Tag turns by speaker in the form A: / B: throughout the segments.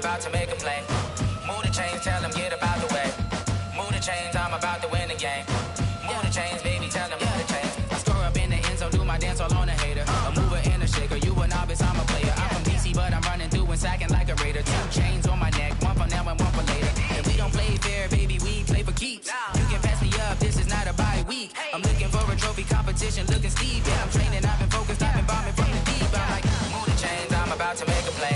A: about to make a play. Move the chains, tell them get up out the way. Move the chains, I'm about to win the game. Move the chains, baby, tell them move the chains. I score up in the end zone, do my dance all on a hater. A mover and a shaker, you a novice, I'm a player. I'm from DC, but I'm running through and sacking like a raider. 2 chains on my neck, one for now and one for later. And we don't play fair, baby, we play for keeps. You can pass me up, this is not a bye week. I'm looking for a trophy competition, looking steep. Yeah, I'm training, I've been focused, I've been bombing from the deep. I'm like, move the chains, I'm about to make a play.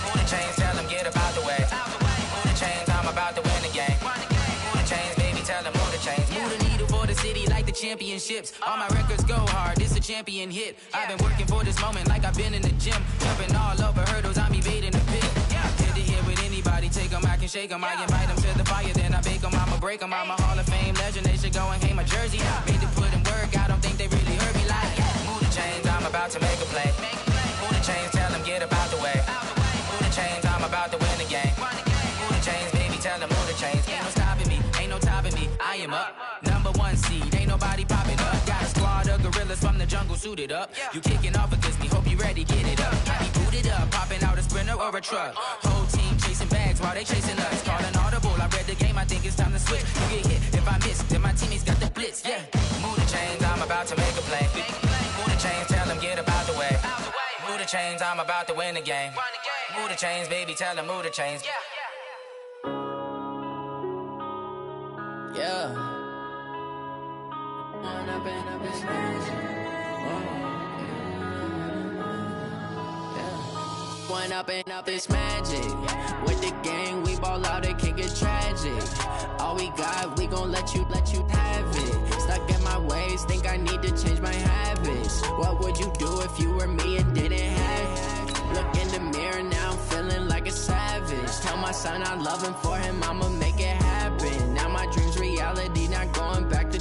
A: Move the chains, tell them get up out the way. Move the chains, I'm about to win the game. Move the chains, baby, tell them move the chains. Move the needle for the city like the championships. All my records go hard, this a champion hit. I've been working for this moment like I've been in the gym. Jumping all over hurdles, I'm evading the pit. Hit to hit with anybody, take them, I can shake them. I invite them to the fire, then I bake them. I'ma break them, I'm a Hall of Fame legend. They should go and hang my jersey. Made to put in work, I don't think they really heard me like, move the chains, I'm about to make a play. Move the chains, tell them get up out the way. Move the chains, I'm about to win the game. Move the chains, baby, tell them move the chains. Ain't no stopping me, ain't no topping me. I am up, #1 seed, ain't nobody popping up. Got a squad of gorillas from the jungle suited up. You kicking off against me, hope you ready, get it up. I be booted up, popping out a Sprinter or a truck. Whole team chasing bags while they chasing us. Calling audible, I read the game, I think it's time to switch. You get hit, if I miss, then my teammates got the blitz, yeah. Move the chains, I'm about to make a play. Move the chains, tell them get up out the way. Move the chains, I'm about to win the game. Move the chains, baby, tell them move the chains. Yeah. One up and up is magic. With the gang, we ball out, it can get tragic. All we got, we gon' let you have it. Stuck in my ways, think I need to change my habits. What would you do if you were me and didn't have it? Look in the mirror now, I'm feeling like a savage. Tell my son I love him, for him I'ma make it happen. Now my dream's reality, not going back to.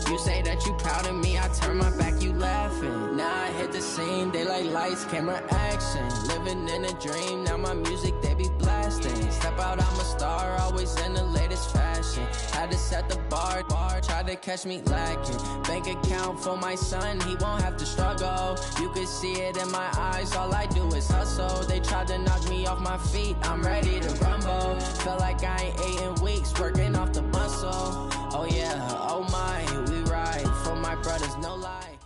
A: You say that you proud of me, I turn my back, you laughing. Now I hit the scene, they like lights, camera, action. Living in a dream, now my music, they be blasting. Step out, I'm a star, always in the latest fashion. Had to set the bar, try to catch me lacking. Bank account for my son, he won't have to struggle. You can see it in my eyes, all I do is hustle. They tried to knock me off my feet, I'm ready to rumble. Felt like I ain't ate in weeks, working off the muscle. Oh yeah, oh my, we ride for my brothers, no lie.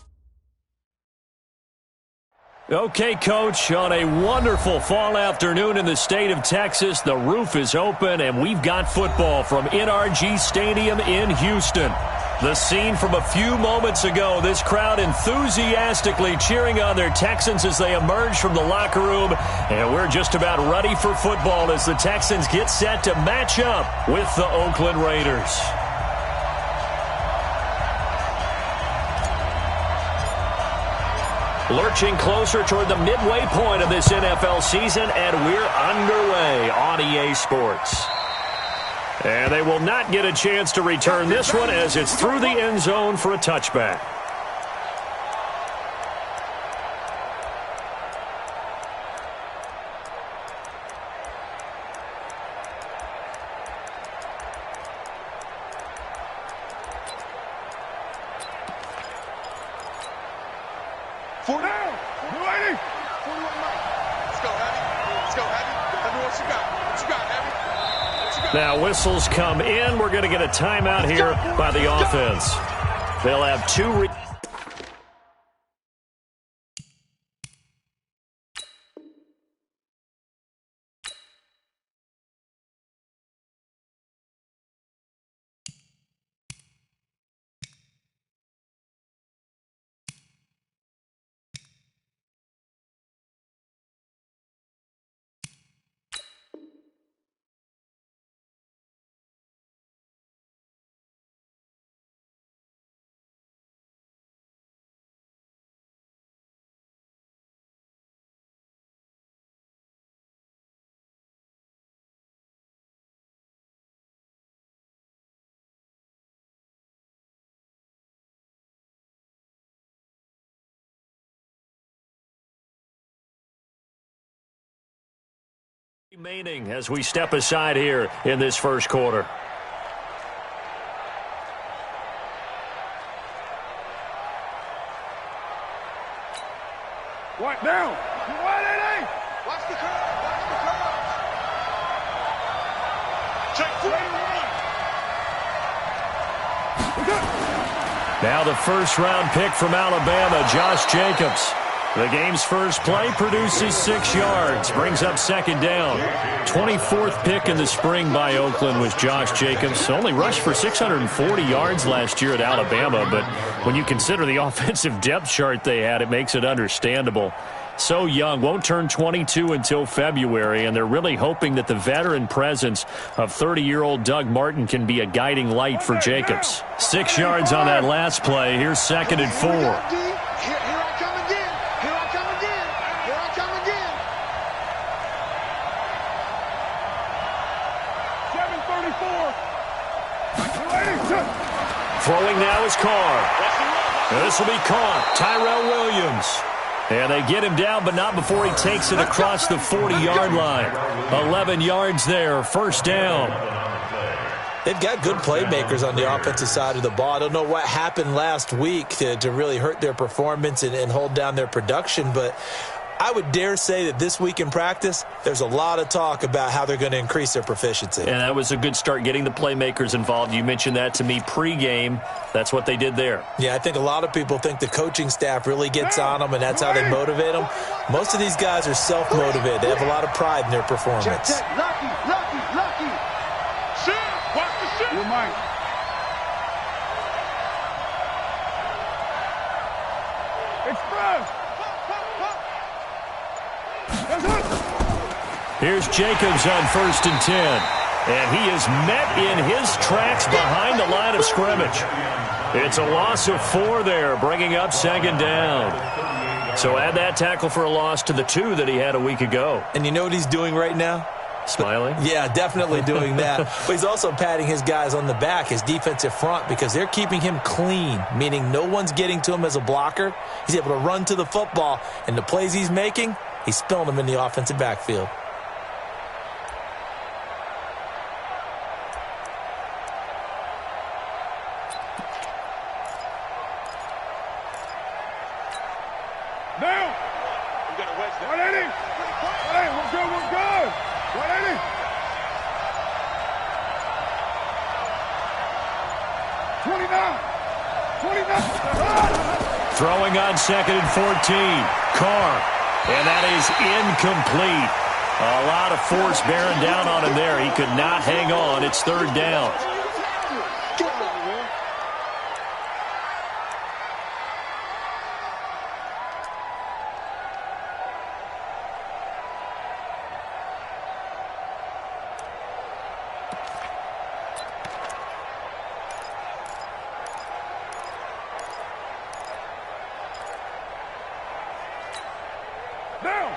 B: Okay, Coach, on a wonderful fall afternoon in the state of Texas, the roof is open and we've got football from NRG Stadium in Houston. The scene from a few moments ago, this crowd enthusiastically cheering on their Texans as they emerge from the locker room. And we're just about ready for football as the Texans get set to match up with the Oakland Raiders. Lurching closer toward the midway point of this NFL season, and we're underway on EA Sports. And they will not get a chance to return this one as it's through the end zone for a touchback. Now whistles come in. We're going to get a timeout here by the offense. They'll have two. Remaining as we step aside here in this first quarter.
C: What now? Watch the curve.
B: Now the first-round pick from Alabama, Josh Jacobs. The game's first play produces 6 yards, brings up second down. 24th pick in the spring by Oakland was Josh Jacobs. Only rushed for 640 yards last year at Alabama, but when you consider the offensive depth chart they had, it makes it understandable. So young, won't turn 22 until February, and they're really hoping that the veteran presence of 30-year-old Doug Martin can be a guiding light for Jacobs. 6 yards on that last play. Here's 2nd and 4.
C: Here I come again. Here I come again. Here I come again.
B: 7:34. Throwing now is Carr. This will be caught. Tyrell Williams. And they get him down, but not before he takes it across the 40-yard line. 11 yards there, first down.
D: They've got good playmakers on the offensive side of the ball. I don't know what happened last week to really hurt their performance and hold down their production, but I would dare say that this week in practice, there's a lot of talk about how they're going to increase their proficiency.
B: And that was a good start, getting the playmakers involved. You mentioned that to me pregame. That's what they did there.
D: Yeah, I think a lot of people think the coaching staff really gets on them, and that's how they motivate them. Most of these guys are self-motivated. They have a lot of pride in their performance.
C: Check. Lucky. Shoot. Watch the shoot. You're mine. Express.
B: Here's Jacobs on 1st and 10. And he is met in his tracks behind the line of scrimmage. It's a loss of 4 there, bringing up 2nd down. So add that tackle for a loss to the 2 that he had a week ago.
D: And you know what he's doing right now?
B: Smiling?
D: Yeah, definitely doing that. But he's also patting his guys on the back, his defensive front, because they're keeping him clean, meaning no one's getting to him as a blocker. He's able to run to the football, and the plays he's making, he's spilling them in the offensive backfield.
C: Now. We got a wedge there. 180. 180. We're good. 180. 29.
B: Throwing on 2nd and 14. Carr. And that is incomplete. A lot of force bearing down on him there. He could not hang on. It's 3rd down.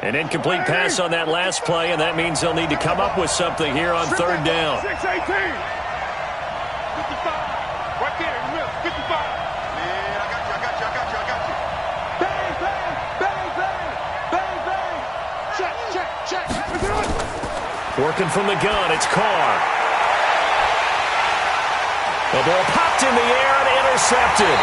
B: An incomplete pass on that last play, and that means they'll need to come up with something here on 3rd down.
C: 6-18. 55. Right there, 55. Yeah, I got you. Bang. Check.
B: Working from the gun, it's Carr. The ball popped in the air and intercepted.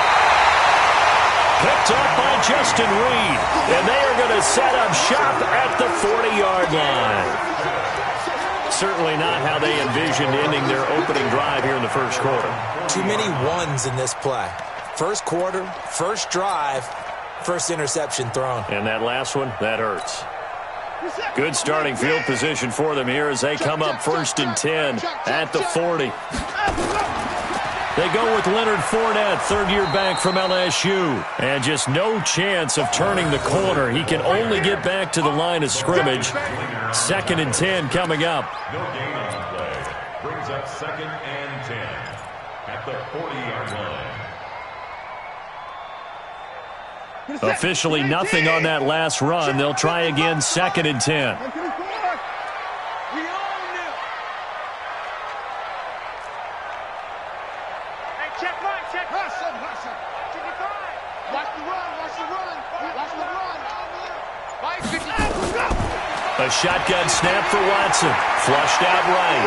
B: Picked up by Justin Reed, and they are going to set up shop at the 40-yard line. Certainly not how they envisioned ending their opening drive here in the first quarter.
D: Too many ones in this play. First quarter, first drive, first interception thrown.
B: And that last one, that hurts. Good starting field position for them here as they come up 1st and 10 at the 40. They go with Leonard Fournette, 3rd-year back from LSU. And just no chance of turning the corner. He can only get back to the line of scrimmage. 2nd and 10 coming up.
E: No gain on the play. Brings up 2nd and 10 at the 40-yard line.
B: Officially nothing on that last run. They'll try again 2nd and 10. A shotgun snap for Watson. Flushed out right.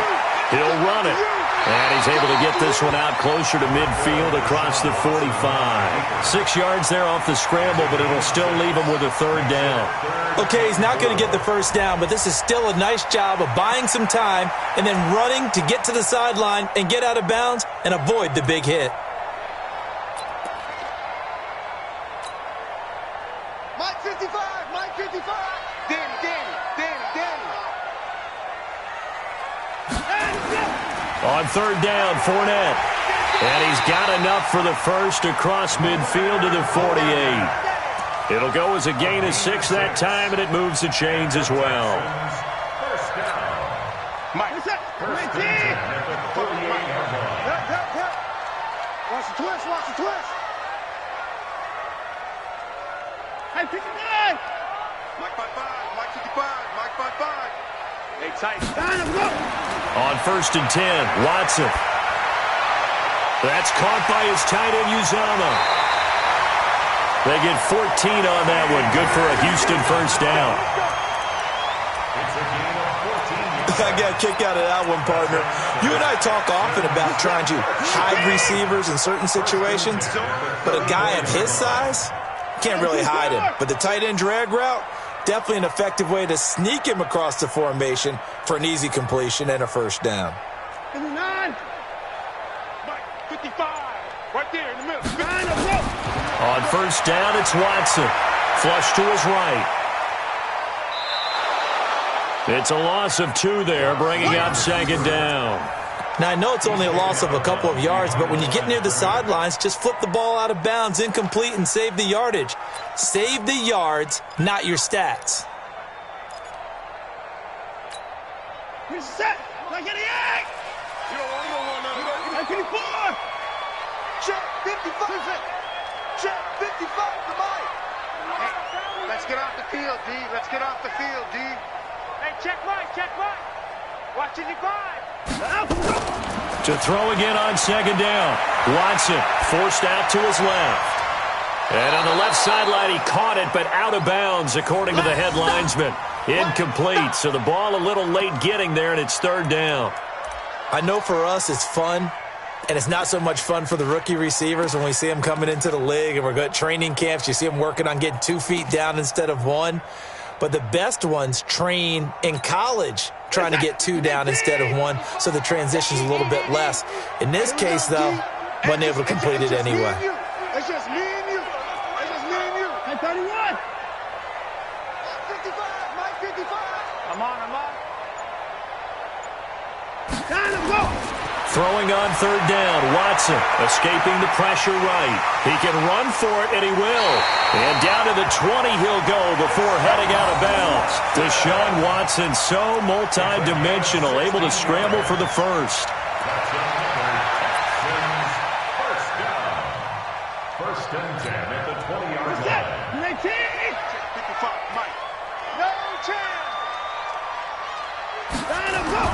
B: He'll run it. And he's able to get this one out closer to midfield across the 45. 6 yards there off the scramble, but it'll still leave him with a third down.
D: Okay, he's not going to get the first down, but this is still a nice job of buying some time and then running to get to the sideline and get out of bounds and avoid the big hit.
C: Mike 55, Mike 55. Danny.
B: On third down, Fournette. And he's got enough for the first across midfield to the 48. It'll go as a gain of 6 that time, and it moves the chains as well.
E: First down.
C: Mike. What's up? 19. Watch the twist. Hey, 59. Mike 55, Mike 55, Mike 55. Hey, tight. Let's go.
B: On first and 10, Watson. That's caught by his tight end, Uzama. They get 14 on that one. Good for a Houston first down.
D: I got a kick out of that one, partner. You and I talk often about trying to hide receivers in certain situations, but a guy of his size can't really hide him. But the tight end drag route, definitely an effective way to sneak him across the formation for an easy completion and a first down.
C: 59. Mike 55. Right there in the middle. 59.
B: On first down, it's Watson. Flush to his right. It's a loss of 2 there, bringing up second down.
D: Now, I know it's only a loss of a couple of yards, but when you get near the sidelines, just flip the ball out of bounds, incomplete, and save the yardage. Save the yards, not your stats.
C: Here's set. Like any egg. You don't want none. 54. Check 55. Check 55 to Mike. Hey, let's get off the field, D. Let's get off the field, D. Hey, check Mike. Watch it, 5.
B: To throw again on second down. Watson forced out to his left. And on the left sideline, he caught it, but out of bounds, according to the head linesman. Incomplete, so the ball a little late getting there, and it's third down.
D: I know for us it's fun, and it's not so much fun for the rookie receivers when we see them coming into the league, and we're going to training camps. You see them working on getting 2 feet down instead of 1. But the best ones train in college trying to get 2 down instead of 1, so the transition's a little bit less. In this case, though, wasn't able to complete it anyway.
C: It's just me and you. Hey, 31. 55. Mike 55. I'm on. Time to go.
B: Throwing on third down, Watson escaping the pressure right. He can run for it, and he will. And down to the 20 he'll go before heading out of bounds. Deshaun Watson, so multi-dimensional, able to scramble for the first.
E: First and 10 at the 20-yard line.
C: 19. 55, Mike. No chance. Time to go.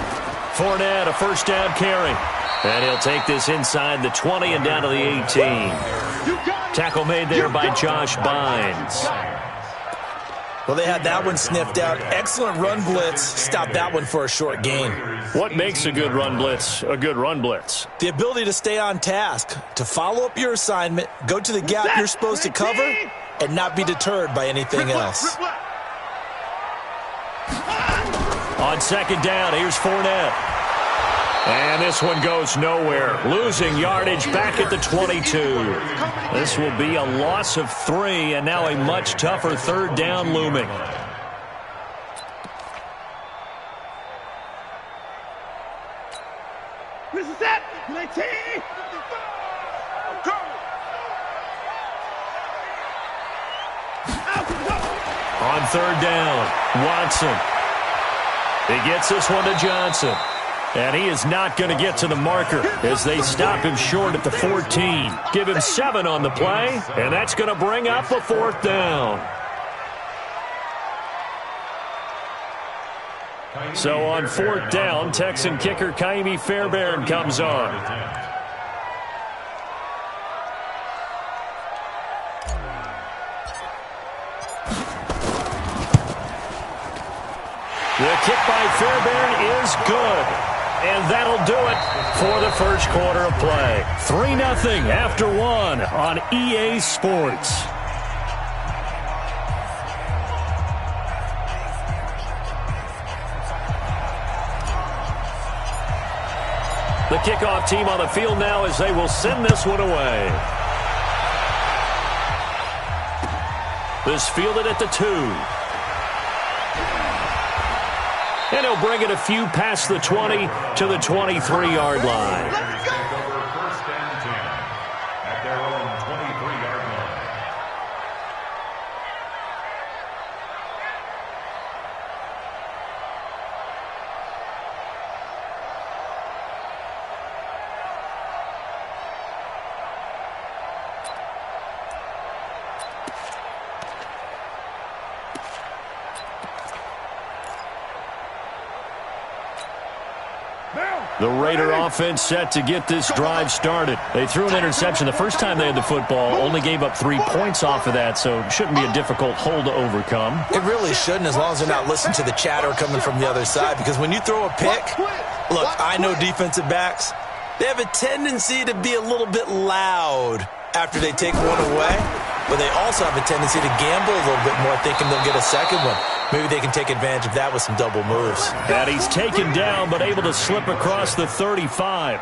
B: Fournette, a first down carry. And he'll take this inside the 20 and down to the 18. Tackle made there by Josh Bynes.
D: Well, they had that one sniffed out. Excellent run blitz. Stopped that one for a short gain.
B: What makes a good run blitz a good run blitz?
D: The ability to stay on task, to follow up your assignment, go to the gap you're supposed to cover, and not be deterred by anything else.
B: On second down, here's Fournette. And this one goes nowhere. Losing yardage back at the 22. This will be a loss of 3, and now a much tougher third down looming.
C: This is it. 19.
B: On third down, Watson. He gets this one to Johnson. And he is not going to get to the marker as they stop him short at the 14. Give him 7 on the play, and that's going to bring up a fourth down. So on fourth down, Texan kicker Kaimi Fairbairn comes on. The kick by Fairbairn is good. And that'll do it for the first quarter of play. 3-0 after 1 on EA Sports. The kickoff team on the field now as they will send this one away. This fielded at the 2. And he'll bring it a few past the 20 to the 23-yard line.
E: Let's take over 1st and 10 at their own 23-yard line.
B: The Raider offense set to get this drive started. They threw an interception the first time they had the football, only gave up 3 points off of that, so it shouldn't be a difficult hole to overcome.
D: It really shouldn't, as long as they're not listening to the chatter coming from the other side, because when you throw a pick, look, I know defensive backs, they have a tendency to be a little bit loud after they take one away, but they also have a tendency to gamble a little bit more, thinking they'll get a second one. Maybe they can take advantage of that with some double moves.
B: And he's taken down, but able to slip across the 35.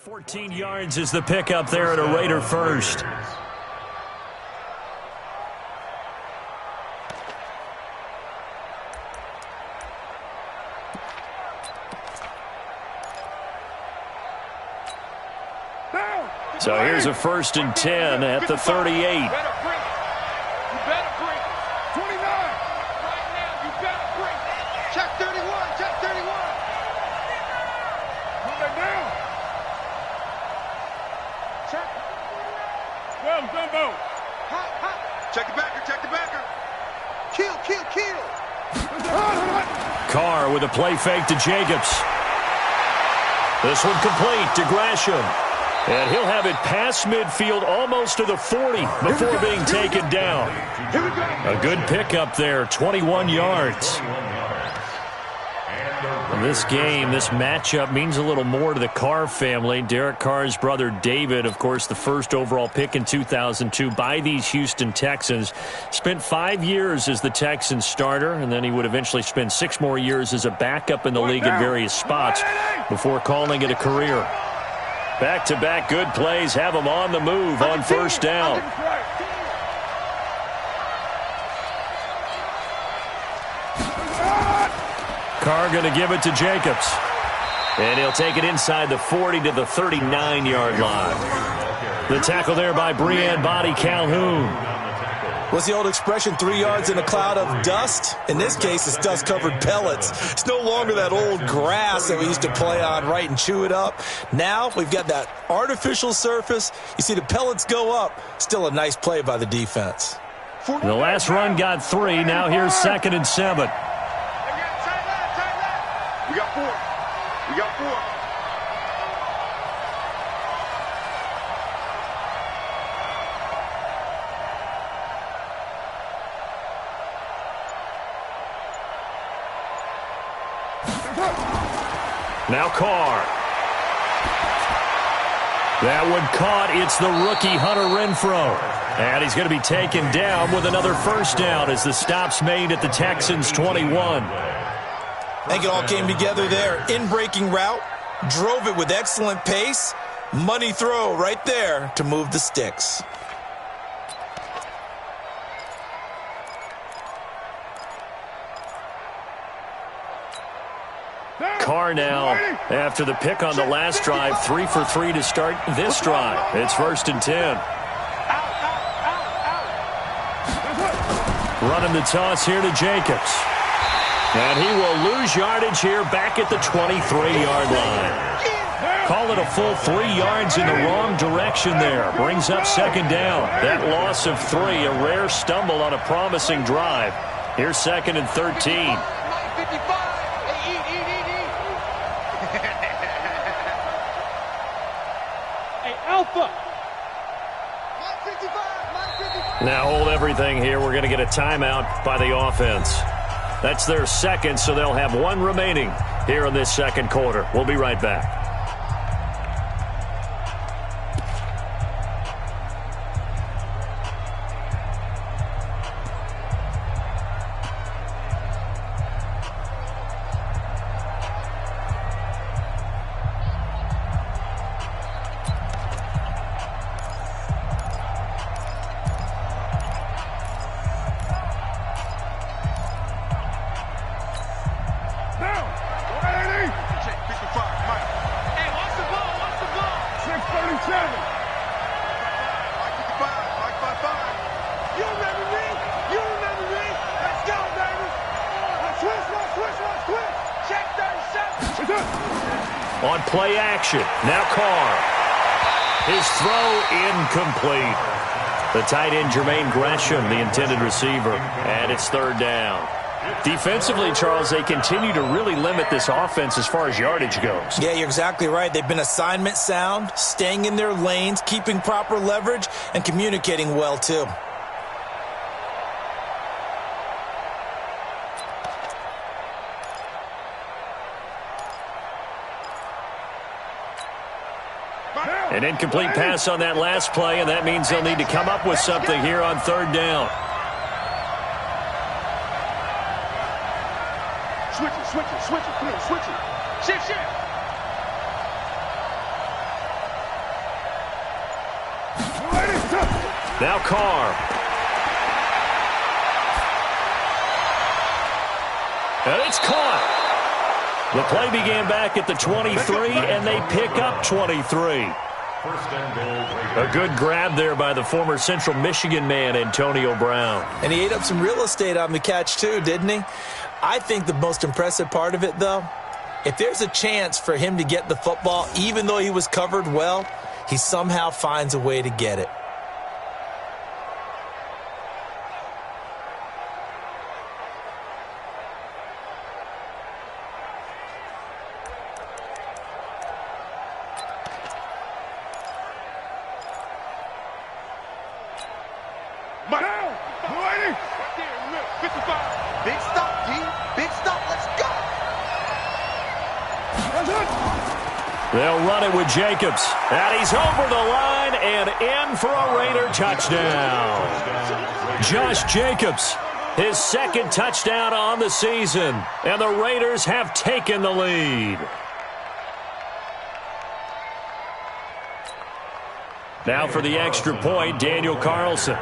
B: $14 yards is the pickup there at a Raider first. So here's a 1st and 10 at the 38.
C: Check the backer, check the backer. Kill.
B: Carr with a play fake to Jacobs. This one complete to Gresham. And he'll have it past midfield almost to the 40 before being taken down. A good pickup there, 21 yards. This game, this matchup means a little more to the Carr family. Derek Carr's brother David, of course, the first overall pick in 2002 by these Houston Texans. Spent 5 years as the Texans starter, and then he would eventually spend 6 more years as a backup in the league at various spots before calling it a career. Back-to-back good plays have him on the move on 1st down. Carr going to give it to Jacobs. And he'll take it inside the 40 to the 39-yard line. The tackle there by Breanne Body Calhoun.
D: What's the old expression, 3 yards in a cloud of dust? In this case, it's dust-covered pellets. It's no longer that old grass that we used to play on, right, and chew it up. Now we've got that artificial surface. You see the pellets go up. Still a nice play by the defense.
B: The last run got 3. Now here's 2nd and 7.
C: We got 4.
B: Now Carr. That one caught. It's the rookie Hunter Renfrow. And he's going to be taken down with another 1st down as the stop's made at the Texans' 21.
D: I think it all came together there. In-breaking route, drove it with excellent pace. Money throw right there to move the sticks.
B: Carr now, after the pick on the last drive, 3 for 3 to start this drive. It's 1st and 10. Running the toss here to Jacobs. And he will lose yardage here back at the 23-yard line. Call it a full 3 yards in the wrong direction there. Brings up second down. That loss of 3, a rare stumble on a promising drive. Here's second and 13.
C: Hey, Alpha.
B: Now hold everything here. We're going to get a timeout by the offense. That's their second, so they'll have 1 remaining here in this second quarter. We'll be right back. On play action, now Carr. His throw incomplete. The tight end, Jermaine Gresham, the intended receiver, and it's third down. Defensively, Charles, they continue to really limit this offense as far as yardage goes.
D: Yeah, you're exactly right. They've been assignment sound, staying in their lanes, keeping proper leverage, and communicating well, too.
B: An incomplete pass on that last play, and that means they'll need to come up with something here on third down.
C: Switch it, please, switch it. Shift.
B: Now Carr. And it's caught. The play began back at the 23, and they pick up 23. A good grab there by the former Central Michigan man, Antonio Brown.
D: And he ate up some real estate on the catch, too, didn't he? I think the most impressive part of it, though, if there's a chance for him to get the football, even though he was covered well, he somehow finds a way to get it.
B: They'll run it with Jacobs. And he's over the line and in for a Raider touchdown. Josh Jacobs, his second touchdown on the season. And the Raiders have taken the lead. Now for the extra point, Daniel Carlson.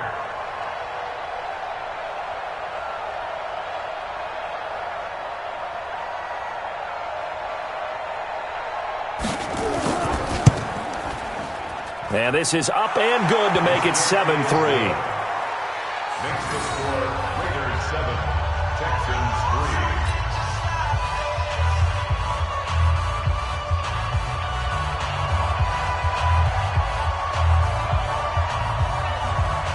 B: And this is up and good to make it 7-3.
E: Next to score, Raiders 7, Texans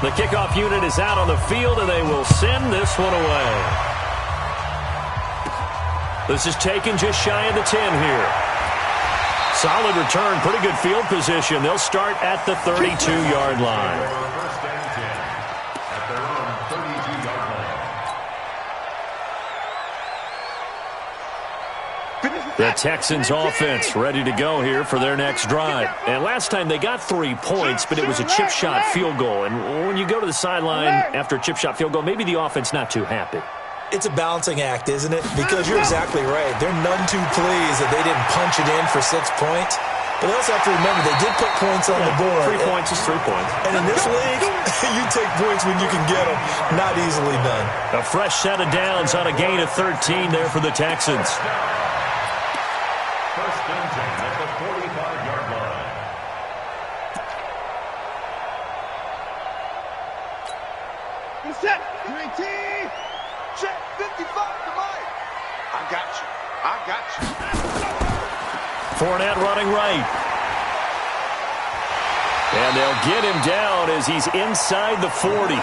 E: 3.
B: The kickoff unit is out on the field, and they will send this one away. This is taken just shy of the 10 here. Solid return, pretty good field position. They'll start at the 32-yard line.
E: First and 10 at their own 32-yard line.
B: The Texans offense ready to go here for their next drive. And last time they got 3 points, but it was a chip shot field goal. And when you go to the sideline after a chip shot field goal, maybe the offense not too happy.
D: It's a balancing act, isn't it? Because you're exactly right. They're none too pleased that they didn't punch it in for 6 points. But they also have to remember they did put points on the board.
B: 3 points is 3 points.
D: And in this league, you take points when you can get them. Not easily done.
B: A fresh set of downs on a gain of 13 there for the Texans.
E: First and 10 at the 45-yard line.
C: Set. 19. Check 55 to Mike. I got you. I got you.
B: Fournette running right. And they'll get him down as he's inside the 40.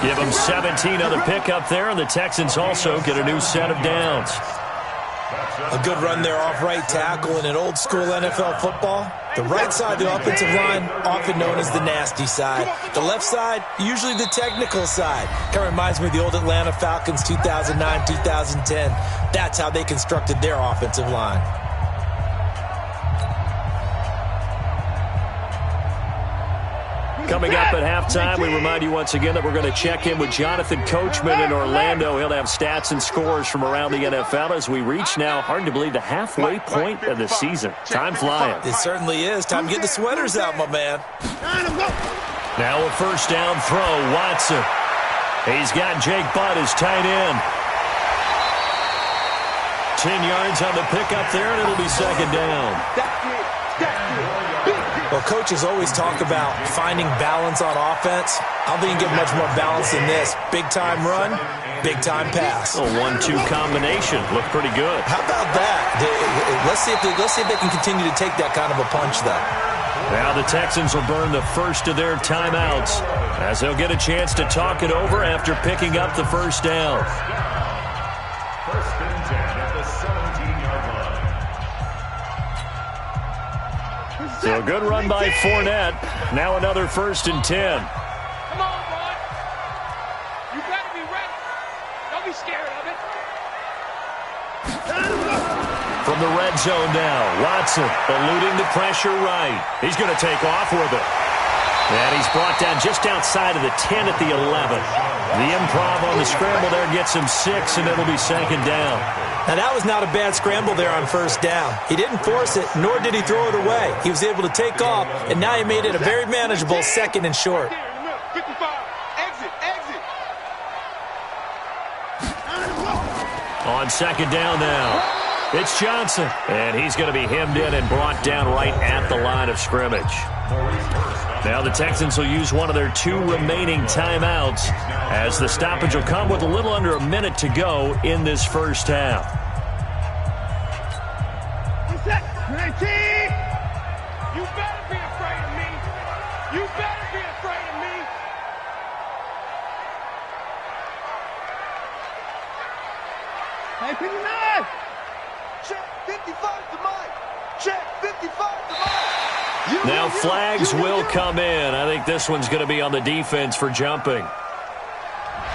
B: Give him 17 on the pickup there, and the Texans also get a new set of downs.
D: A good run there off right tackle in an old school NFL football. The right side of the offensive line, often known as the nasty side. The left side, usually the technical side. Kind of reminds me of the old Atlanta Falcons 2009, 2010. That's how they constructed their offensive line.
B: Coming up at halftime, we remind you once again that we're going to check in with Jonathan Coachman in Orlando. He'll have stats and scores from around the NFL as we reach now, hard to believe, the halfway point of the season. Time flying.
D: It certainly is. Time to get the sweaters out, my man.
B: Now a first down throw, Watson. He's got Jake Butt as tight end. 10 yards on the pickup there, and it'll be second down.
D: Well, coaches always talk about finding balance on offense. I don't think you can get much more balance than this. Big-time run, big-time pass.
B: A 1-2 combination. Looked pretty good.
D: How about that? Let's see if they can continue to take that kind of a punch, though.
B: Now the Texans will burn the first of their timeouts as they'll get a chance to talk it over after picking up the first down.
E: First and 10 at the 17-yard line.
B: So a good run by Fournette. Now another first and 10.
F: Come on, Ron. You better be ready. Don't be scared of it.
B: From the red zone now, Watson eluding the pressure right. He's going to take off with it. And he's brought down just outside of the 10 at the 11. The improv on the scramble there gets him 6, and it'll be second down.
D: Now, that was not a bad scramble there on first down. He didn't force it, nor did he throw it away. He was able to take off, and now he made it a very manageable second and short.
C: 55. Exit.
B: On second down now, it's Johnson. And he's going to be hemmed in and brought down right at the line of scrimmage. Now the Texans will use one of their 2 remaining timeouts as the stoppage will come with a little under a minute to go in this first half.
C: 19.
F: You better be afraid of me. You better be afraid of me.
C: Hey, 59. Check 55 to Mike. Check 55 to Mike.
B: Now flags will come in. I think this one's going to be on the defense for jumping.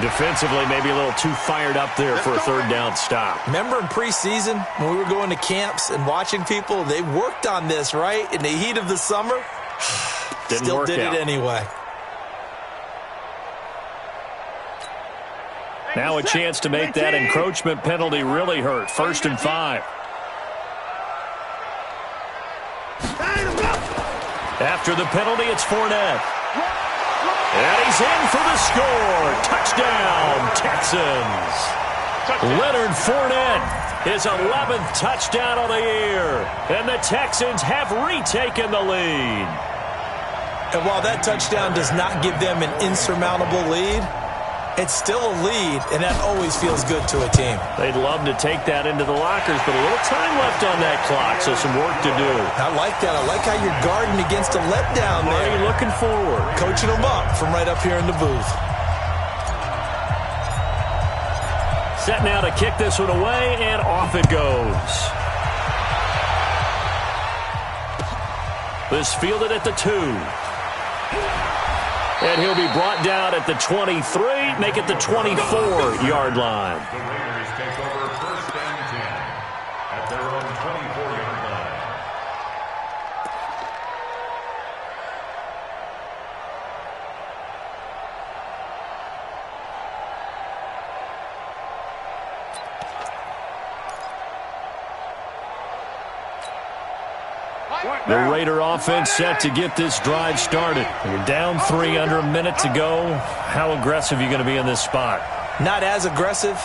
B: Defensively, maybe a little too fired up there for a third down stop.
D: Remember in preseason when we were going to camps and watching people, they worked on this, right? In the heat of the summer, still did it anyway.
B: Now a chance to make that encroachment penalty really hurt. First and 5. After the penalty, it's Fournette. And he's in for the score. Touchdown, Texans. Leonard Fournette, his 11th touchdown of the year. And the Texans have retaken the lead.
D: And while that touchdown does not give them an insurmountable lead, it's still a lead, and that always feels good to a team.
B: They'd love to take that into the lockers, but a little time left on that clock, so some work to do.
D: I like that. I like how you're guarding against a letdown there.
B: Are you looking forward?
D: Coaching them up from right up here in the booth.
B: Set now to kick this one away, and off it goes. This fielded at the 2. And he'll be brought down at the 23, make it the 24-yard line.
E: The Raiders take over first and 10 at their own 24-yard line.
B: The Raider offense set to get this drive started. You're down 3 under a minute to go. How aggressive are you going to be in this spot?
D: Not as aggressive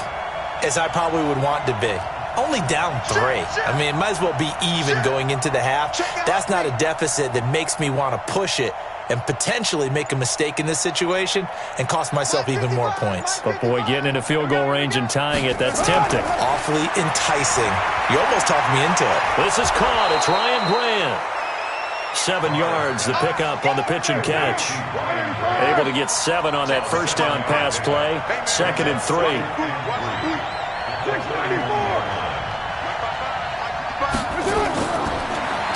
D: as I probably would want to be. Only down 3. I mean, it might as well be even going into the half. That's not a deficit that makes me want to push it. and potentially make a mistake in this situation and cost myself even more points.
B: But, boy, getting into field goal range and tying it, that's tempting.
D: Awfully enticing. You almost talked me into it.
B: This is caught. It's Ryan Grant. 7 yards, the pickup on the pitch and catch. Able to get 7 on that first down pass play. 2nd and 3.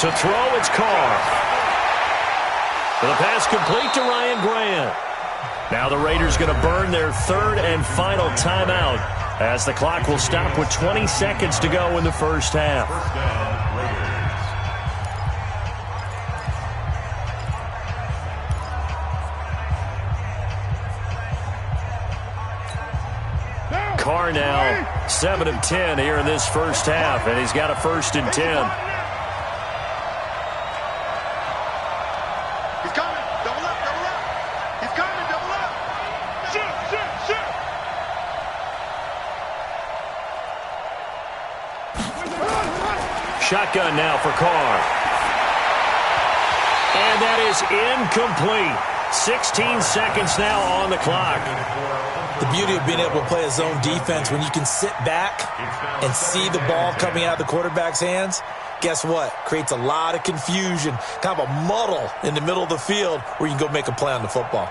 B: To throw, it's Carr. The pass complete to Ryan Grant. Now the Raiders going to burn their 3rd and final timeout as the clock will stop with 20 seconds to go in the first half. Carr now 7 of 10 here in this first half, and he's got a 1st and 10.
C: He's coming. Double up, double up. He's coming, double up. Shoot, shoot, shoot.
B: Shotgun now for Carr. And that is incomplete. 16 seconds now on the clock.
D: The beauty of being able to play a zone defense when you can sit back and see the ball coming out of the quarterback's hands, guess what? Creates a lot of confusion, kind of a muddle in the middle of the field where you can go make a play on the football.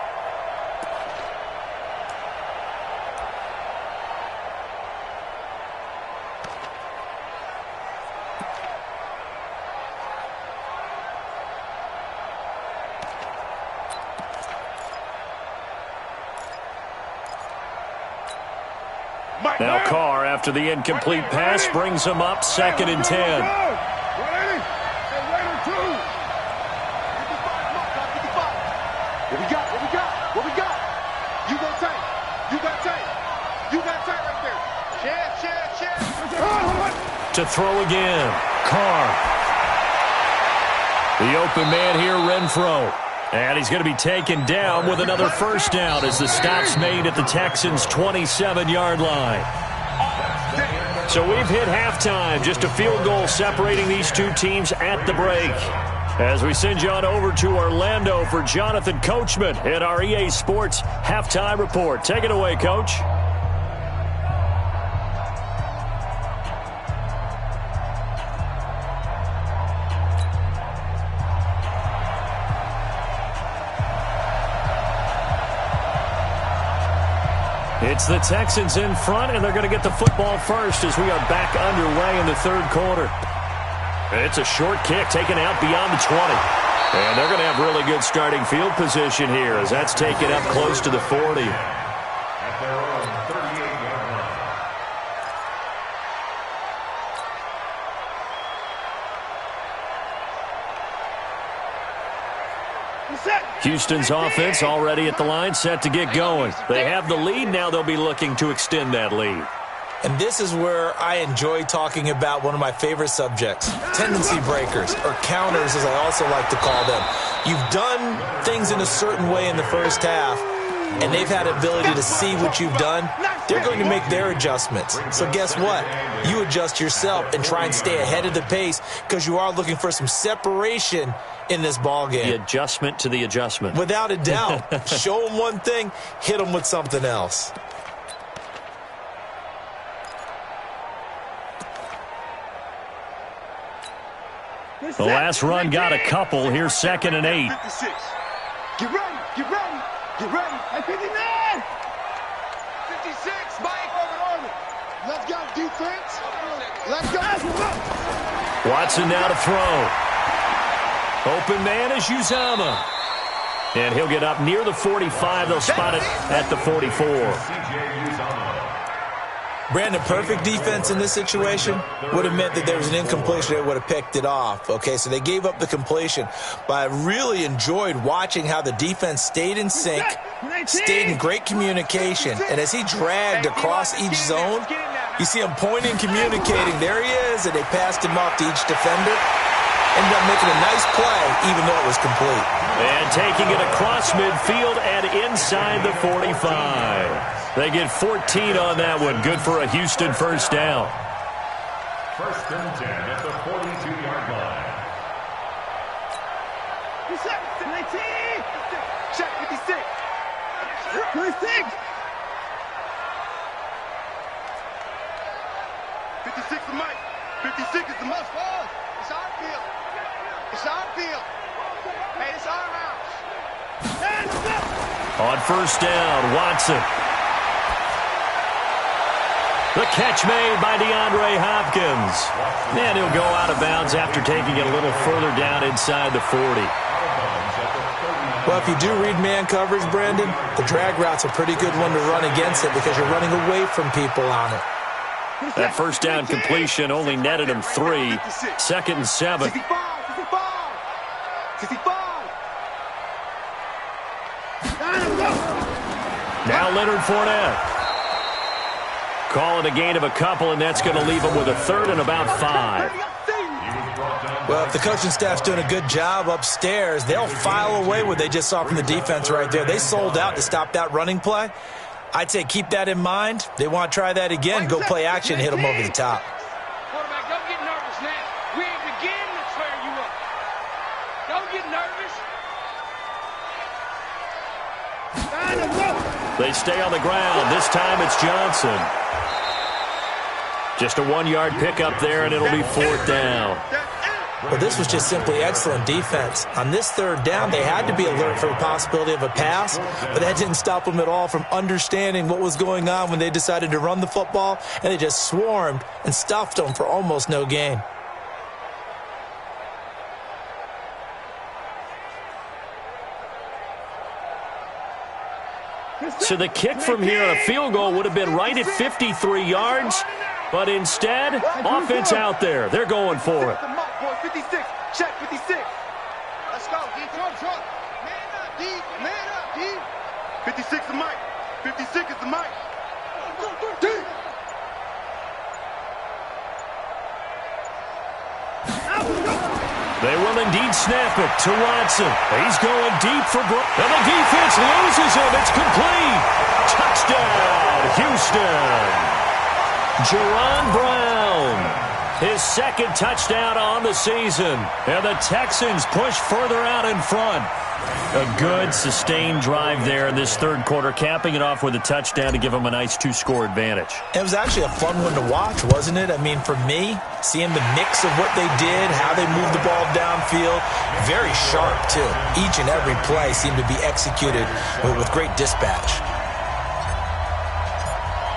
B: Now Carr, after the incomplete pass, brings him up 2nd and 10.
C: What we got? What we got? What we got? You got tape. You got tape. You got tape right there. Share.
B: To throw again. Carr. The open man here, Renfro. And he's going to be taken down with another first down as the stop's made at the Texans' 27-yard line. So we've hit halftime. Just a field goal separating these two teams at the break. As we send you on over to Orlando for Jonathan Coachman at our EA Sports Halftime Report. Take it away, Coach. It's the Texans in front, and they're going to get the football first as we are back underway in the 3rd quarter. It's a short kick taken out beyond the 20. And they're going to have really good starting field position here as that's taken up close to the 40.
E: At their own 38-yard line.
B: Houston's offense already at the line, set to get going. They have the lead. Now they'll be looking to extend that lead.
D: And this is where I enjoy talking about one of my favorite subjects, tendency breakers, or counters as I also like to call them. You've done things in a certain way in the first half, and they've had ability to see what you've done. They're going to make their adjustments. So guess what? You adjust yourself and try and stay ahead of the pace because you are looking for some separation in this ball game.
B: The adjustment to the adjustment.
D: Without a doubt. Show them one thing, hit them with something else.
B: The last run got a couple. Here's 2nd and 8.
C: 56. Get ready. Get ready. Get ready. At 59. 56. Mike. Let's go, defense. Let's go.
B: Watson now to throw. Open man is Uzama. And he'll get up near the 45. They'll spot it at the 44.
D: Brandon, perfect defense in this situation would have meant that there was an incompletion. They would have picked it off. Okay, so they gave up the completion. But I really enjoyed watching how the defense stayed in sync, stayed in great communication. And as he dragged across each zone, you see him pointing, communicating. There he is, and they passed him off to each defender. Ended up making a nice play, even though it was complete.
B: And taking it across midfield and inside the 45. They get 14 on that one. Good for a Houston first down.
E: 1st and 10 at the 42-yard line.
C: Reset. 19. Check 56. 26. 56 is Mike. 56 is the must fall. It's our field. It's our field. Hey, it's our house.
B: On first down, Watson. The catch made by DeAndre Hopkins. And he'll go out of bounds after taking it a little further down inside the 40.
D: Well, if you do read man coverage, Brandon, the drag route's a pretty good one to run against it because you're running away from people on it.
B: That first down completion only netted him 3. 2nd and 7.
C: 65.
B: Now Leonard Fournette. Calling a gain of a couple, and that's going to leave him with a 3rd and about 5.
D: Well, if the coaching staff's doing a good job upstairs, they'll file away what they just saw from the defense right there. They sold out to stop that running play. I'd say keep that in mind. They want to try that again, go play action, hit them over the top.
F: Quarterback, don't get nervous now. We ain't beginning to tear you up. Don't get nervous.
B: They stay on the ground. This time it's Johnson. Just a 1-yard pickup there, and it'll be 4th down.
D: Well, this was just simply excellent defense. On this 3rd down, they had to be alert for the possibility of a pass, but that didn't stop them at all from understanding what was going on when they decided to run the football, and they just swarmed and stuffed them for almost no gain.
B: So the kick from here on a field goal would have been right at 53 yards, but instead, offense out there. They're going for it.
C: 56. Check 56. Let's go. D. Trump. Man up, D. Man up, D. 56 is Mike. 56 is the Mike. D.
B: They will indeed snap it to Watson. He's going deep for Brown. And the defense loses him. It's complete. Touchdown, Houston. Jerron Brown. His 2nd touchdown on the season. And the Texans push further out in front. A good, sustained drive there in this 3rd quarter, capping it off with a touchdown to give them a nice 2-score advantage.
D: It was actually a fun one to watch, wasn't it? I mean, for me, seeing the mix of what they did, how they moved the ball downfield, very sharp, too. Each and every play seemed to be executed with great dispatch.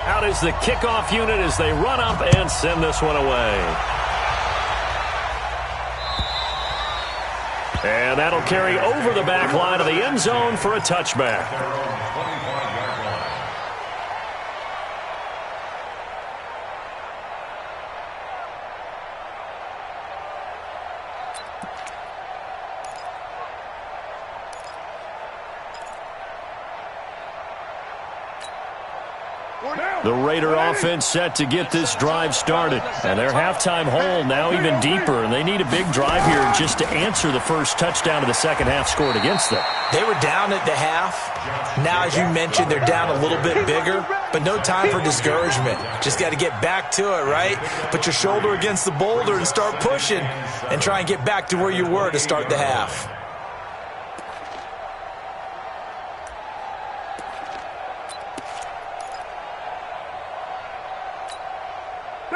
B: Out is the kickoff unit as they run up and send this one away. And that'll carry over the back line of the end zone for a touchback. The Raider offense set to get this drive started. And their halftime hole now even deeper. And they need a big drive here just to answer the first touchdown of the second half scored against them.
D: They were down at the half. Now, as you mentioned, they're down a little bit bigger. But no time for discouragement. Just got to get back to it, right? Put your shoulder against the boulder and start pushing. And try and get back to where you were to start the half.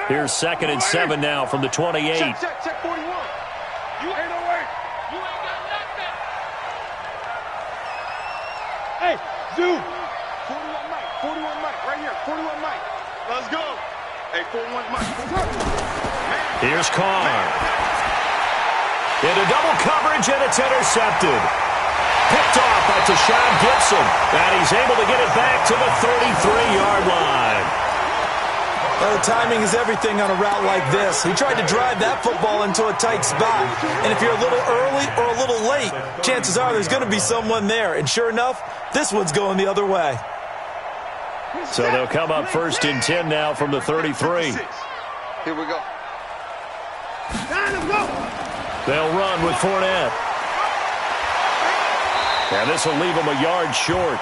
B: Here's 2nd and 7 now from the 28.
C: Check 41.
F: You ain't no way. You ain't got nothing.
C: Hey, zoom. 41 Mike. 41 Mike. Right here. 41 Mike. Let's go. Hey, 41 Mike.
B: Here's Carr. Into double coverage, and it's intercepted. Picked off by Tashawn Gibson. And he's able to get it back to the 33-yard line.
D: Well, the timing is everything on a route like this. He tried to drive that football into a tight spot. And if you're a little early or a little late, chances are there's going to be someone there. And sure enough, this one's going the other way.
B: So they'll come up 1st and 10 now from the 33.
C: Here we go.
B: They'll run with Fournette. And this will leave them a yard short.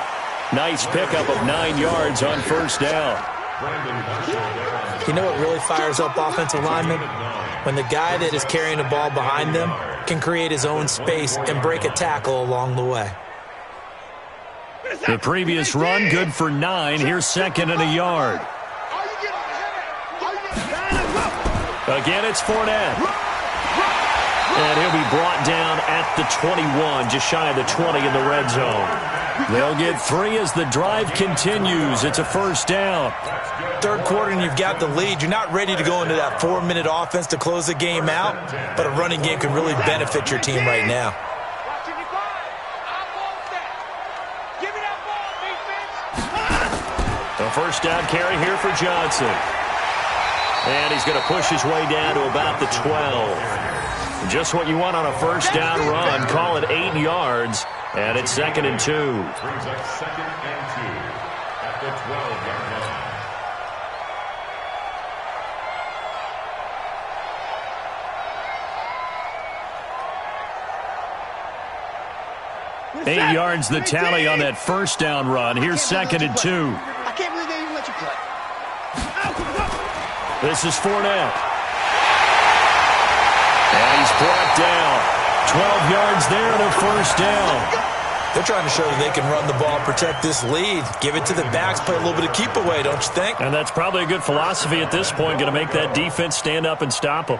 B: Nice pickup of 9 yards on first down.
D: You know what really fires up offensive linemen? When the guy that is carrying the ball behind them can create his own space and break a tackle along the way.
B: The previous run, good for 9. Here's second and a yard. Again, it's Fournette. And he'll be brought down at the 21, just shy of the 20 in the red zone. They'll get 3 as the drive continues. It's a first down.
D: Third quarter and you've got the lead. You're not ready to go into that 4-minute offense to close the game out, but a running game can really benefit your team right now.
B: A first down carry here for Johnson. And he's going to push his way down to about the 12. Just what you want on a first down run. Call it 8 yards. And it's second and 2.
E: Brings up second and 2 at the 12-yard line.
B: 8 yards the tally on that first down run. Here's second and 2.
C: I can't believe they even let you play.
B: This is Fournette. And he's brought down. 12 yards there and a first down.
D: They're trying to show that they can run the ball, protect this lead. Give it to the backs, play a little bit of keep away, don't you think?
B: And that's probably a good philosophy at this point. Going to make that defense stand up and stop them.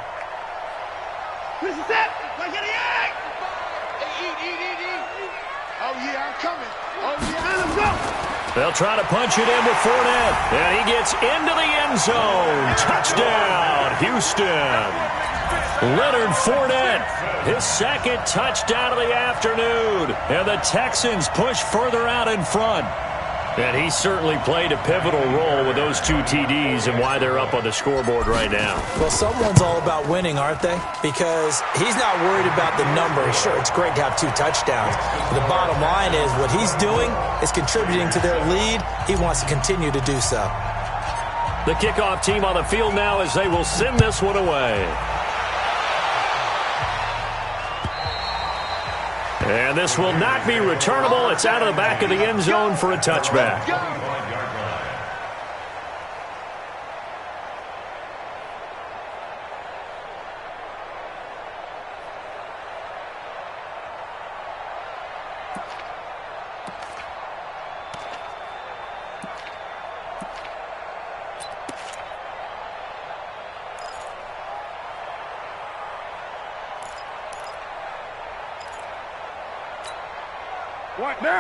C: This is it. Like an egg. Eat. Oh, yeah, I'm coming. Oh, yeah, let's go.
B: They'll try to punch it in with Fournette. And he gets into the end zone. Touchdown, Houston. Leonard Fournette, his second touchdown of the afternoon. And the Texans push further out in front. And he certainly played a pivotal role with those 2 TDs and why they're up on the scoreboard right now.
D: Well, someone's all about winning, aren't they? Because he's not worried about the number. Sure, it's great to have 2 touchdowns. But the bottom line is what he's doing is contributing to their lead. He wants to continue to do so.
B: The kickoff team on the field now as they will send this one away. And this will not be returnable. It's out of the back of the end zone for a touchback.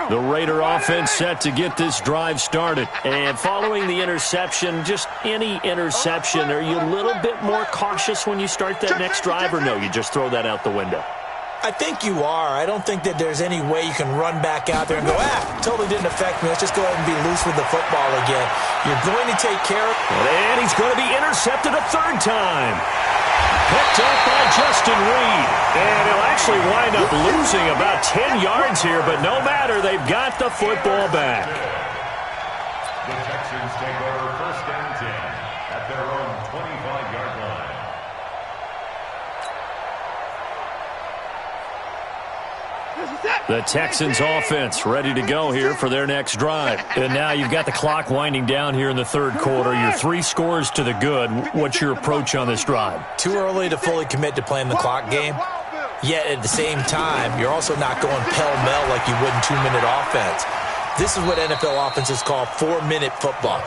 B: The Raider offense set to get this drive started. And following the interception, just any interception, are you a little bit more cautious when you start that next drive, or no, you just throw that out the window?
D: I think you are. I don't think that there's any way you can run back out there and go, totally didn't affect me. Let's just go ahead and be loose with the football again. You're going to take care of it.
B: And he's going to be intercepted a third time. Picked up by Justin Reed. And he'll actually wind up losing about 10 yards here, but no matter, they've got the football back.
E: The Texans take over first and 10 at their own 25-yard line.
B: The Texans offense ready to go here for their next drive. And now you've got the clock winding down here in the third quarter. You're 3 scores to the good. What's your approach on this drive?
D: Too early to fully commit to playing the clock game. Yet at the same time, you're also not going pell-mell like you would in 2-minute offense. This is what NFL offenses call 4-minute football.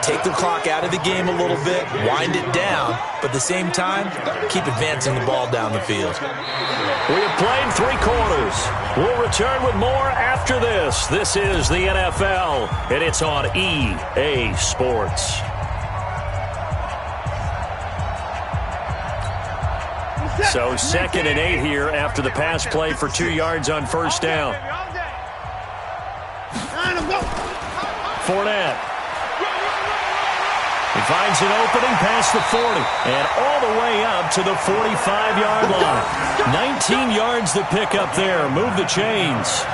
D: Take the clock out of the game a little bit, wind it down, but at the same time, keep advancing the ball down the field.
B: We have played 3 quarters. We'll return with more after this. This is the NFL, and it's on EA Sports. So 2nd and 8 here after the pass play for 2 yards on first down. Fournette. He finds an opening past the 40 and all the way up to the 45-yard line. 19 yards to pick up there. Move the chains.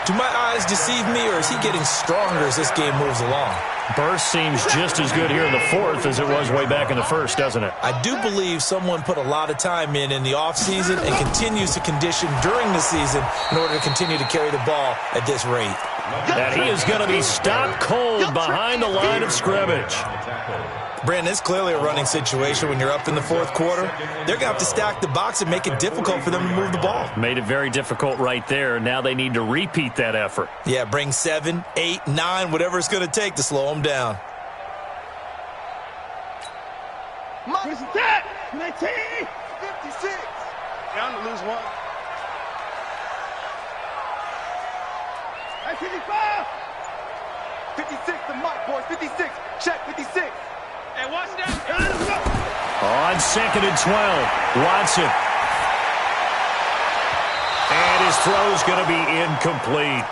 D: Do my eyes deceive me, or is he getting stronger as this game moves along?
B: Burst seems just as good here in the fourth as it was way back in the first, doesn't it?
D: I do believe someone put a lot of time in the offseason and continues to condition during the season in order to continue to carry the ball at this rate.
B: And he is going to be stopped cold behind the line of scrimmage.
D: Brandon, it's clearly a running situation when you're up in the fourth quarter. They're going to have to stack the box and make it difficult for them to move the ball.
B: Made it very difficult right there. Now they need to repeat that effort.
D: Yeah, bring 7, 8, 9, whatever it's going to take to slow them down.
C: Where's that? 19! 56! Down to lose one. 55! 56, the mic, boys. 56. Check, 56.
F: Hey, watch that.
B: On 2nd and 12, Watson. And his throw's going to be incomplete.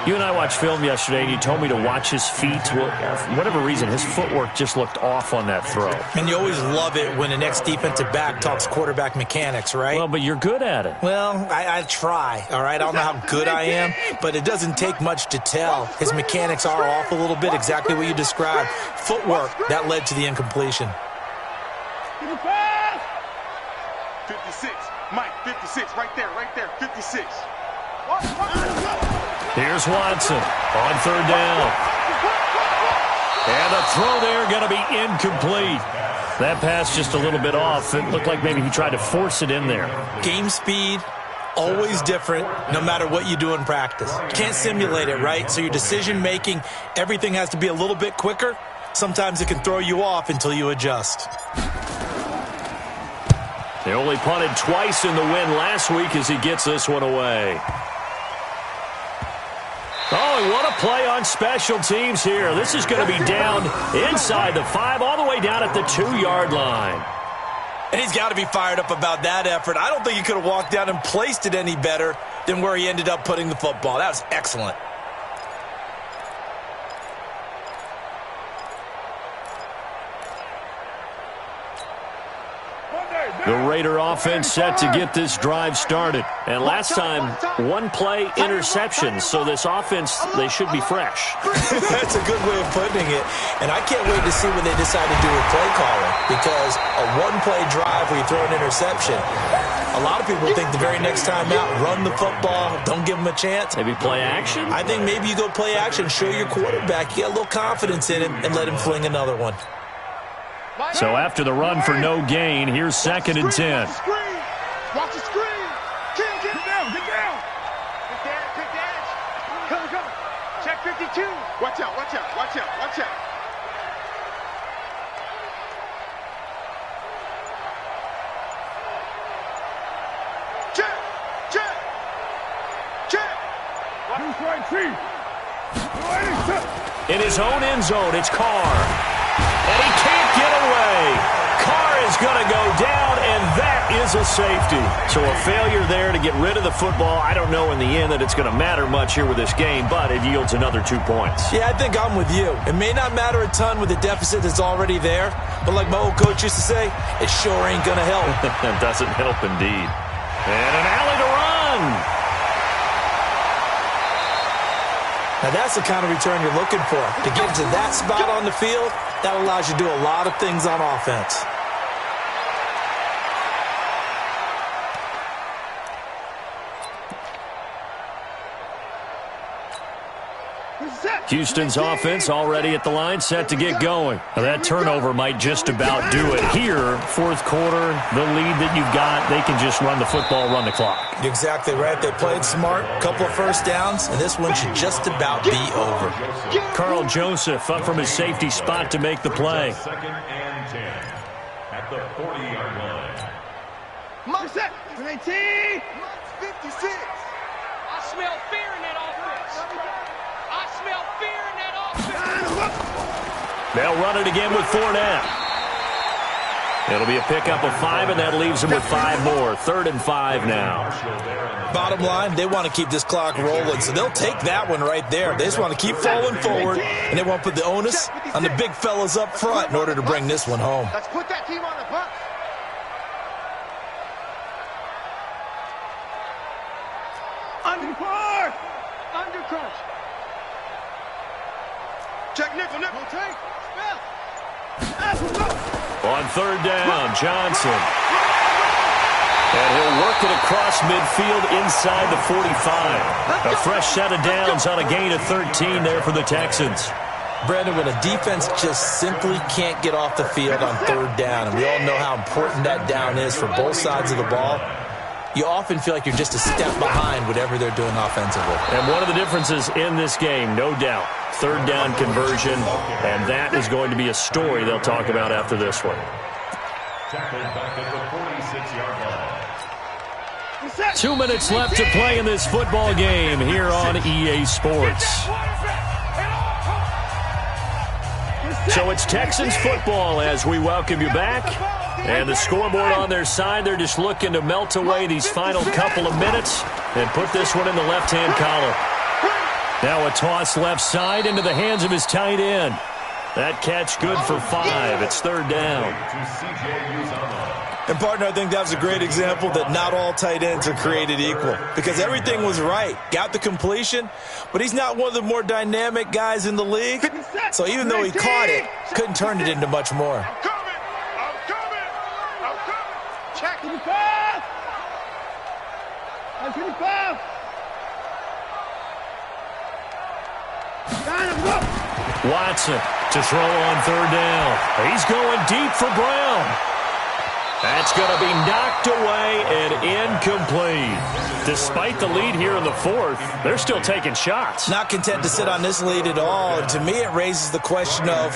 B: You and I watched film yesterday, and you told me to watch his feet. Well, for whatever reason, his footwork just looked off on that throw.
D: And you always love it when an ex-defensive back talks quarterback mechanics, right?
B: Well, but you're good at it.
D: Well, I try, all right? I don't know how good I am, but it doesn't take much to tell. His mechanics are off a little bit, exactly what you described. Footwork, that led to the incompletion.
C: 56. Mike, 56. Right there, 56.
B: Here's Watson on 3rd down. And the throw there going to be incomplete. That pass just a little bit off. It looked like maybe he tried to force it in there.
D: Game speed, always different, no matter what you do in practice. Can't simulate it, right? So your decision-making, everything has to be a little bit quicker. Sometimes it can throw you off until you adjust.
B: They only punted twice in the win last week as he gets this one away. Oh, and what a play on special teams here. This is going to be down inside the 5, all the way down at the 2-yard line.
D: And he's got to be fired up about that effort. I don't think he could have walked down and placed it any better than where he ended up putting the football. That was excellent.
B: The Raider offense set to get this drive started. And last time, 1-play interception. So this offense, they should be fresh.
D: That's a good way of putting it. And I can't wait to see what they decide to do with play calling. Because a 1-play drive where you throw an interception, a lot of people think the very next time out, run the football, don't give them a chance.
B: Maybe play action?
D: I think maybe you go play action, show your quarterback, you get a little confidence in him, and let him fling another one.
B: So after the run for no gain, here's 2nd and 10.
C: Watch the screen. Get down. Good dash. Come. Check 52. Watch out. Check.
B: In his own end zone, it's Carr. And he can't get away. Carr is going to go down, and that is a safety. So a failure there to get rid of the football. I don't know in the end that it's going to matter much here with this game, but it yields another 2 points.
D: Yeah, I think I'm with you. It may not matter a ton with the deficit that's already there, but like my old coach used to say, it sure ain't going to help.
B: It doesn't help indeed. And an alley to run.
D: Now, that's the kind of return you're looking for. To get to that spot on the field, that allows you to do a lot of things on offense.
B: Houston's offense already at the line, set to get going. Now that turnover might just about do it. Here, fourth quarter, the lead that you've got, they can just run the football, run the clock.
D: You're exactly right. They played smart, couple of first downs, and this one should just about be over.
B: Carl Joseph up from his safety spot to make the play.
E: 2nd and 10 at the 40-yard line.
C: Mark set. 19. 56.
F: I smell fear in that offense. I smell fear in that offense.
B: They'll run it again with Fournette. It'll be a pickup of 5, and that leaves them with 5 more. 3rd and 5 now.
D: Bottom line, they want to keep this clock rolling, so they'll take that one right there. They just want to keep falling forward, and they want to put the onus on the big fellas up front in order to bring this one home.
C: Let's put that team on the bus. Undercrunch. Check nickel. Take.
B: On 3rd down, Johnson. And he'll work it across midfield inside the 45. A fresh set of downs on a gain of 13 there for the Texans.
D: Brandon, when a defense just simply can't get off the field on third down, and we all know how important that down is for both sides of the ball, you often feel like you're just a step behind whatever they're doing offensively.
B: And one of the differences in this game, no doubt, third down conversion, and that is going to be a story they'll talk about after this one.
E: Tackled back at the 46-yard line.
B: 2 minutes left to play in this football game here on EA Sports. So it's Texans football as we welcome you back. And the scoreboard on their side, they're just looking to melt away these final couple of minutes and put this one in the left-hand column. Now a toss left side into the hands of his tight end. That catch good for 5. It's third down.
D: And, partner, I think that was a great example that not all tight ends are created equal because everything was right. Got the completion, but he's not one of the more dynamic guys in the league. So even though he caught it, couldn't turn it into much more.
B: Watson to throw on third down. He's going deep for Brown. That's going to be knocked away and incomplete. Despite the lead here in the fourth, they're still taking shots.
D: Not content to sit on this lead at all. And to me, it raises the question of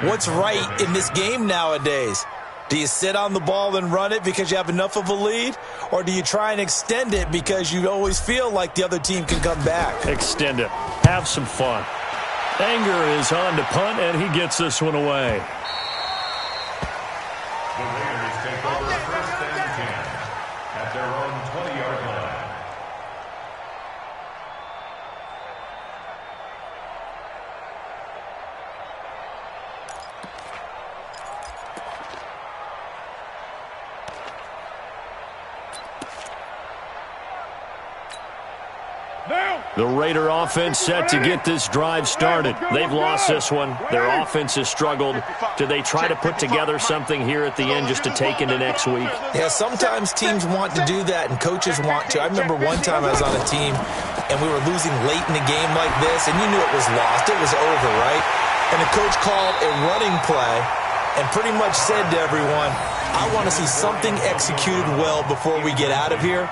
D: what's right in this game nowadays. Do you sit on the ball and run it because you have enough of a lead? Or do you try and extend it because you always feel like the other team can come back?
B: Extend it. Have some fun. Anger is on to punt, and he gets this one away.
E: The Raiders take over first and 10 at their own 20-yard line.
B: The Raider offense set to get this drive started. They've lost this one. Their offense has struggled. Do they try to put together something here at the end just to take into next week?
D: Yeah, sometimes teams want to do that and coaches want to. I remember one time I was on a team and we were losing late in a game like this and you knew it was lost. It was over, right? And the coach called a running play and pretty much said to everyone, I want to see something executed well before we get out of here.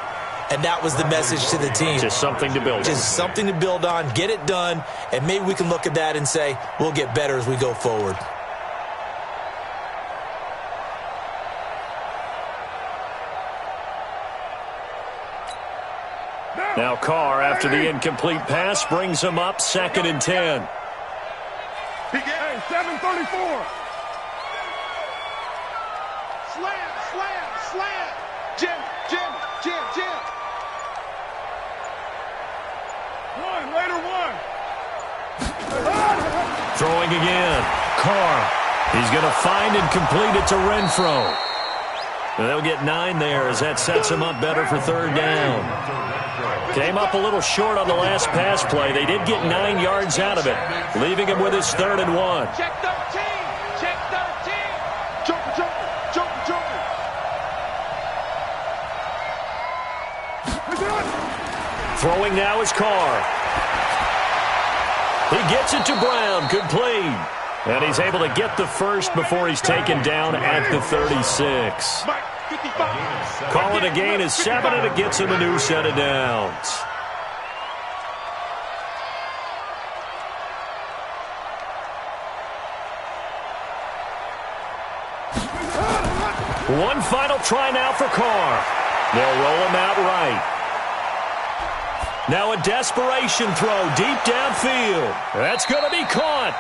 D: And that was the message to the team.
B: Just something to build on.
D: Just something to build on, get it done, and maybe we can look at that and say, we'll get better as we go forward.
B: Now Carr, after the incomplete pass, brings him up 2nd and 10.
C: Hey, 734. Slam. Jim. Raider one.
B: Throwing again. Carr. He's going to find and complete it to Renfro. And they'll get 9 there as that sets him up better for third down. Came up a little short on the last pass play. They did get 9 yards out of it, leaving him with his 3rd and 1.
F: Check 13. Check 13.
C: Joker.
B: Throwing now is Carr. He gets it to Brown, complete. And he's able to get the first before he's taken down at the 36. Call it a gain of 7, and it gets him a new set of downs. One final try now for Carr. They'll roll him out right. Now a desperation throw deep downfield. That's going to be caught.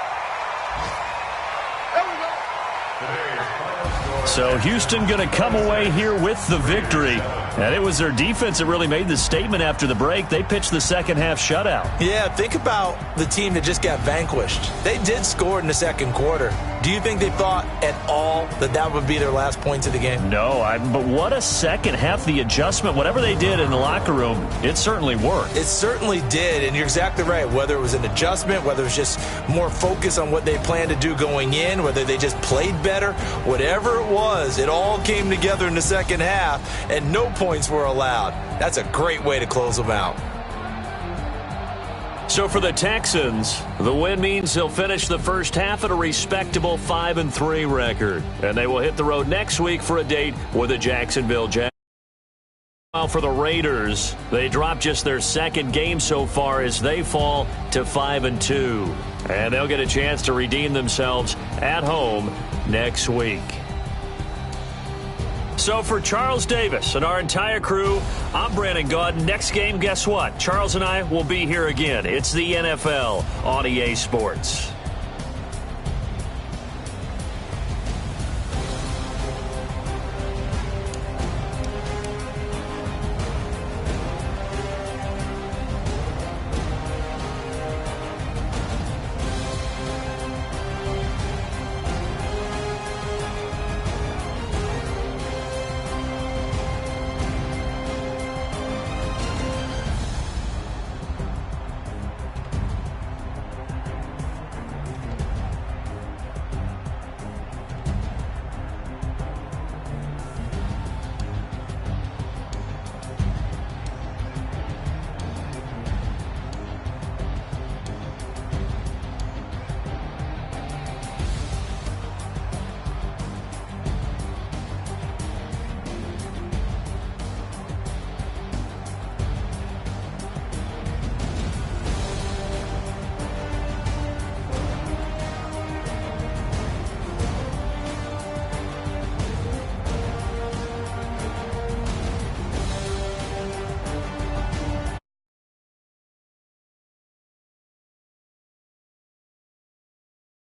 B: So Houston going to come away here with the victory. And it was their defense that really made the statement after the break. They pitched the second half shutout.
D: Yeah, think about the team that just got vanquished. They did score in the second quarter. Do you think they thought at all that that would be their last points of the game?
B: No, but what a second half. The adjustment, whatever they did in the locker room, it certainly worked.
D: It certainly did, and you're exactly right. Whether it was an adjustment, whether it was just more focus on what they planned to do going in, whether they just played better, whatever it was, it all came together in the second half, and no points were allowed. That's a great way to close them out.
B: So for the Texans, the win means they'll finish the first half at a respectable 5-3 record. And they will hit the road next week for a date with the Jacksonville Jaguars. While for the Raiders, they dropped just their second game so far as they fall to 5-2. And they'll get a chance to redeem themselves at home next week. So for Charles Davis and our entire crew, I'm Brandon Gaudin. Next game, guess what? Charles and I will be here again. It's the NFL on EA Sports.